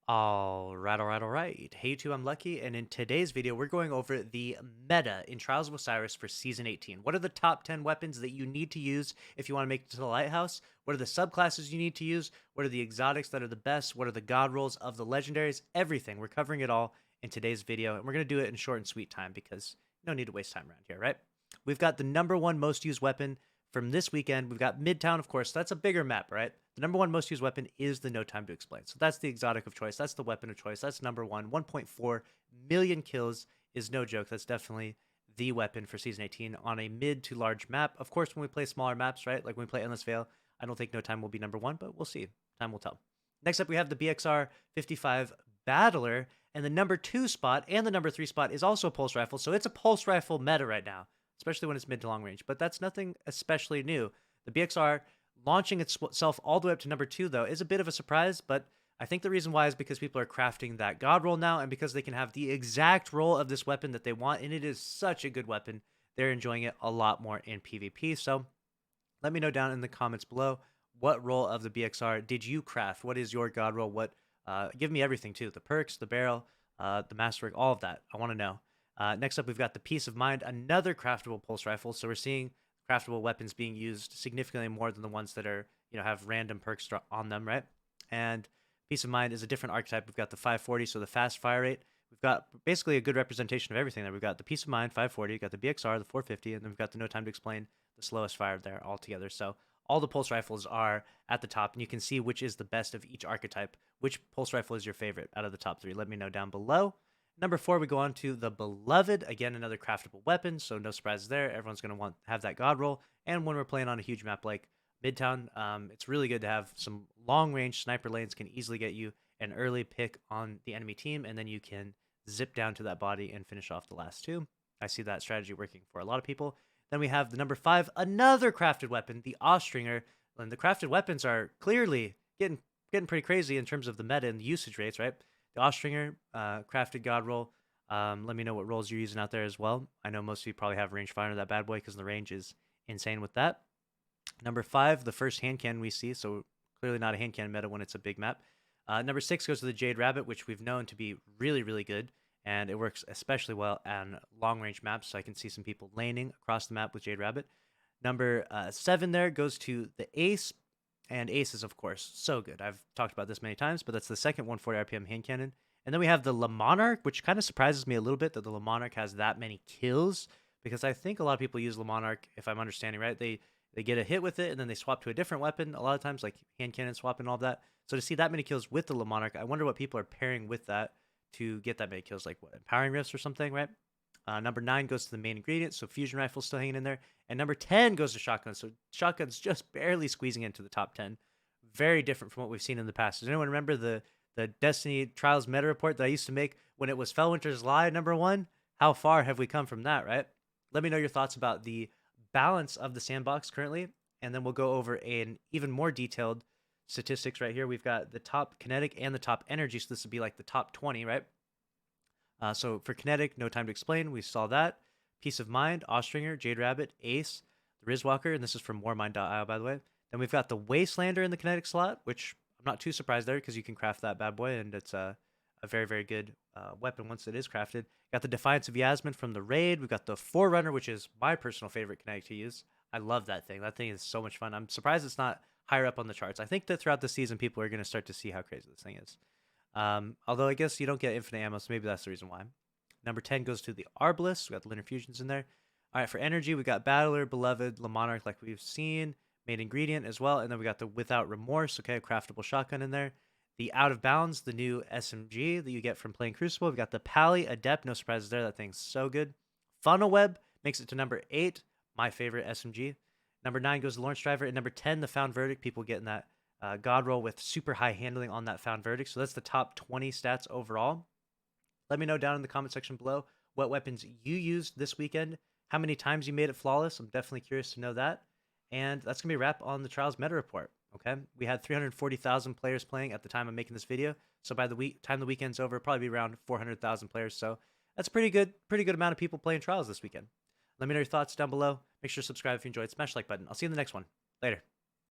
All right. Hey YouTube, I'm Lucky, and in today's video, we're going over the meta in Trials of Osiris for Season 18. What are the top 10 weapons that you need to use if you want to make it to the Lighthouse? What are the subclasses you need to use? What are the exotics that are the best? What are the god rolls of the legendaries? Everything. We're covering it all in today's video, and we're going to do it in short and sweet time because no need to waste time around here, right? We've got the number one most used weapon from this weekend. We've got Midtown, of course. That's a bigger map, right? The number one most used weapon is the No Time to Explain. So that's the exotic of choice. That's the weapon of choice. That's number one. 1.4 million kills is no joke. That's definitely the weapon for Season 18 on a mid to large map. Of course, when we play smaller maps, right? Like when we play Endless Veil, I don't think No Time will be number one, but we'll see. Time will tell. Next up, we have the BXR 55 Battler. And the number two spot and the number three spot is also a pulse rifle. So it's a pulse rifle meta right now, especially when it's mid to long range. But that's nothing especially new. The BXR launching itself all the way up to number two, though, is a bit of a surprise. But I think the reason why is because people are crafting that god roll now, and because they can have the exact roll of this weapon that they want. And it is such a good weapon. They're enjoying it a lot more in PvP. So let me know down in the comments below, what roll of the BXR did you craft? What is your god roll? Give me everything too. The perks, the barrel, the masterwork, all of that. I want to know. Next up, we've got the Peace of Mind, another craftable pulse rifle. So we're seeing craftable weapons being used significantly more than the ones that are, have random perks on them, right? And Peace of Mind is a different archetype. We've got the 540, so the fast fire rate. We've got basically a good representation of everything there. We've got the Peace of Mind, 540, we've got the BXR, the 450, and then we've got the No Time to Explain, the slowest fire there altogether. So all the pulse rifles are at the top, and you can see which is the best of each archetype. Which pulse rifle is your favorite out of the top three? Let me know down below. Number four, we go on to the Beloved. Again, another craftable weapon, so no surprises there. Everyone's going to have that god roll. And when we're playing on a huge map like Midtown, it's really good to have some long-range sniper lanes can easily get you an early pick on the enemy team, and then you can zip down to that body and finish off the last two. I see that strategy working for a lot of people. Then we have the number five, another crafted weapon, the Austringer. And the crafted weapons are clearly getting pretty crazy in terms of the meta and the usage rates, right? The Austringer, crafted god roll. Let me know what rolls you're using out there as well. I know most of you probably have range fire that bad boy because the range is insane with that. Number five, the first hand cannon we see, so clearly not a hand cannon meta when it's a big map. Number six goes to the Jade Rabbit, which we've known to be really, really good. And it works especially well on long-range maps, so I can see some people laning across the map with Jade Rabbit. Number seven there goes to the Ace, and Ace is, of course, so good. I've talked about this many times, but that's the second 140 RPM hand cannon. And then we have the Le Monarch, which kind of surprises me a little bit that the Le Monarch has that many kills, because I think a lot of people use Le Monarch, if I'm understanding right, they get a hit with it, and then they swap to a different weapon a lot of times, like hand cannon swap and all that. So to see that many kills with the Le Monarch, I wonder what people are pairing with that to get that many kills, like what, empowering rifts or something, right? Number nine goes to the main ingredient, so fusion rifle still hanging in there. And number 10 goes to shotguns, so shotguns just barely squeezing into the top 10. Very different from what we've seen in the past. Does anyone remember the Destiny Trials meta report that I used to make when it was Fellwinter's Lie number one? How far have we come from that, right? Let me know your thoughts about the balance of the sandbox currently, and then we'll go over an even more detailed statistics right here. We've got the top kinetic and the top energy, so this would be like the top 20, right? So for kinetic, No Time to Explain, we saw that. Peace of Mind, Austringer, Jade Rabbit, Ace, the Rizwalker, and this is from warmind.io, by the way. Then we've got the Wastelander in the kinetic slot, which I'm not too surprised there because you can craft that bad boy, and it's a very, very good weapon once it is crafted. Got the Defiance of Yasmin from the Raid. We've got the Forerunner, which is my personal favorite kinetic to use. I love that thing. That thing is so much fun. I'm surprised it's not higher up on the charts. I think that throughout the season, people are going to start to see how crazy this thing is. Although I guess you don't get infinite ammo, so maybe that's the reason why. Number 10 goes to the Arbalest. We got the Lunar Fusions in there. All right, for energy, we got Battler, Beloved, Le Monarch, like we've seen. Main ingredient as well. And then we got the Without Remorse, okay, craftable shotgun in there. The Out of Bounds, the new SMG that you get from playing Crucible. We got the Pally Adept, no surprises there. That thing's so good. Funnel Web makes it to number 8, my favorite SMG. Number 9 goes to Lawrence Driver. And number 10, the Found Verdict. People getting that god roll with super high handling on that Found Verdict. So that's the top 20 stats overall. Let me know down in the comment section below what weapons you used this weekend, how many times you made it flawless. I'm definitely curious to know that. And that's going to be a wrap on the Trials Meta Report. Okay, we had 340,000 players playing at the time I'm making this video. So by the time the weekend's over, probably be around 400,000 players. So that's pretty good amount of people playing Trials this weekend. Let me know your thoughts down below. Make sure to subscribe if you enjoyed. Smash the like button. I'll see you in the next one. Later.